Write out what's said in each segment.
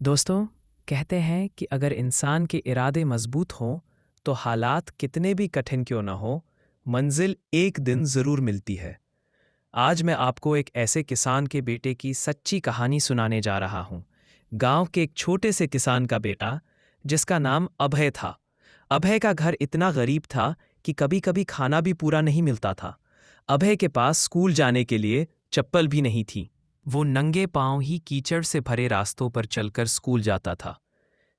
दोस्तों, कहते हैं कि अगर इंसान के इरादे मजबूत हों तो हालात कितने भी कठिन क्यों ना हो, मंजिल एक दिन ज़रूर मिलती है। आज मैं आपको एक ऐसे किसान के बेटे की सच्ची कहानी सुनाने जा रहा हूँ। गांव के एक छोटे से किसान का बेटा, जिसका नाम अभय था। अभय का घर इतना गरीब था कि कभी-कभी खाना भी पूरा नहीं मिलता था। अभय के पास स्कूल जाने के लिए चप्पल भी नहीं थी। वो नंगे पांव ही कीचड़ से भरे रास्तों पर चलकर स्कूल जाता था।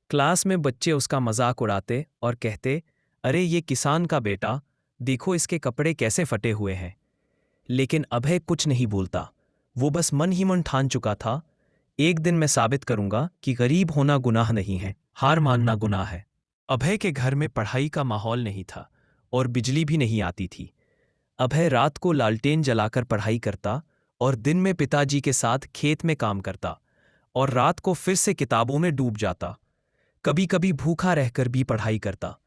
क्लास में बच्चे उसका मजाक उड़ाते और कहते, अरे ये किसान का बेटा, देखो इसके कपड़े कैसे फटे हुए हैं। लेकिन अभय कुछ नहीं बोलता। वो बस मन ही मन ठान चुका था, एक दिन मैं साबित करूंगा कि गरीब होना गुनाह नहीं है, हार मानना गुनाह है। अभय के घर में पढ़ाई का माहौल नहीं था और बिजली भी नहीं आती थी। अभय रात को लालटेन जलाकर पढ़ाई करता और दिन में पिताजी के साथ खेत में काम करता और रात को फिर से किताबों में डूब जाता। कभी कभी भूखा रहकर भी पढ़ाई करता,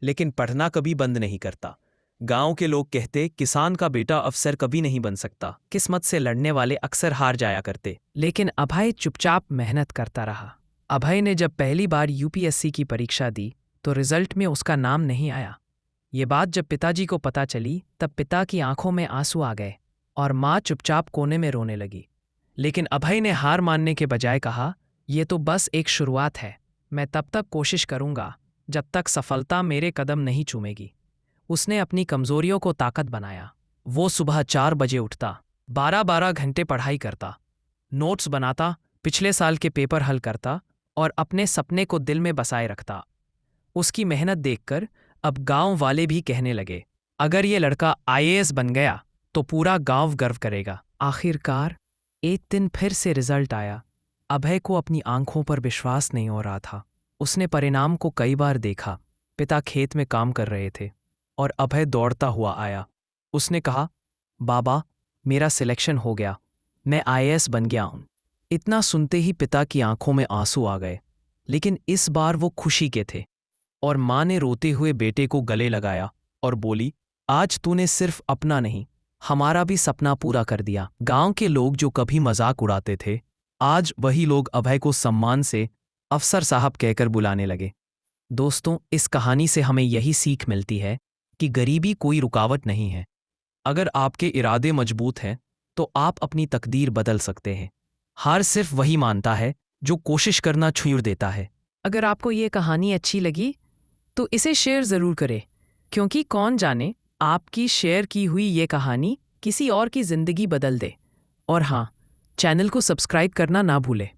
लेकिन पढ़ना कभी बंद नहीं करता। गांव के लोग कहते, किसान का बेटा अफसर कभी नहीं बन सकता, किस्मत से लड़ने वाले अक्सर हार जाया करते। लेकिन अभय चुपचाप मेहनत करता रहा। अभय ने जब पहली बार यूपीएससी की परीक्षा दी तो रिजल्ट में उसका नाम नहीं आया। ये बात जब पिताजी को पता चली तब पिता की आंखों में आंसू आ गए और माँ चुपचाप कोने में रोने लगी। लेकिन अभय ने हार मानने के बजाय कहा, ये तो बस एक शुरुआत है, मैं तब तक कोशिश करूंगा जब तक सफलता मेरे कदम नहीं चूमेगी। उसने अपनी कमजोरियों को ताकत बनाया। वो सुबह 4 बजे उठता, 12-12 घंटे पढ़ाई करता, नोट्स बनाता, पिछले साल के पेपर हल करता और अपने सपने को दिल में बसाए रखता। उसकी मेहनत देखकर अब गांव वाले भी कहने लगे, अगर ये लड़का आईएएस बन गया तो पूरा गांव गर्व करेगा। आखिरकार एक दिन फिर से रिजल्ट आया। अभय को अपनी आंखों पर विश्वास नहीं हो रहा था। उसने परिणाम को कई बार देखा। पिता खेत में काम कर रहे थे और अभय दौड़ता हुआ आया। उसने कहा, बाबा, मेरा सिलेक्शन हो गया, मैं आईएएस बन गया हूं। इतना सुनते ही पिता की आंखों में आंसू आ गए, लेकिन इस बार वो खुशी के थे। और माँ ने रोते हुए बेटे को गले लगाया और बोली, आज तूने सिर्फ अपना नहीं, हमारा भी सपना पूरा कर दिया। गांव के लोग जो कभी मजाक उड़ाते थे, आज वही लोग अभय को सम्मान से अफसर साहब कहकर बुलाने लगे। दोस्तों, इस कहानी से हमें यही सीख मिलती है कि गरीबी कोई रुकावट नहीं है। अगर आपके इरादे मजबूत हैं तो आप अपनी तकदीर बदल सकते हैं। हार सिर्फ वही मानता है जो कोशिश करना छोड़ देता है। अगर आपको ये कहानी अच्छी लगी तो इसे शेयर ज़रूर करें, क्योंकि कौन जाने आपकी शेयर की हुई ये कहानी किसी और की ज़िंदगी बदल दे। और हाँ, चैनल को सब्सक्राइब करना ना भूलें।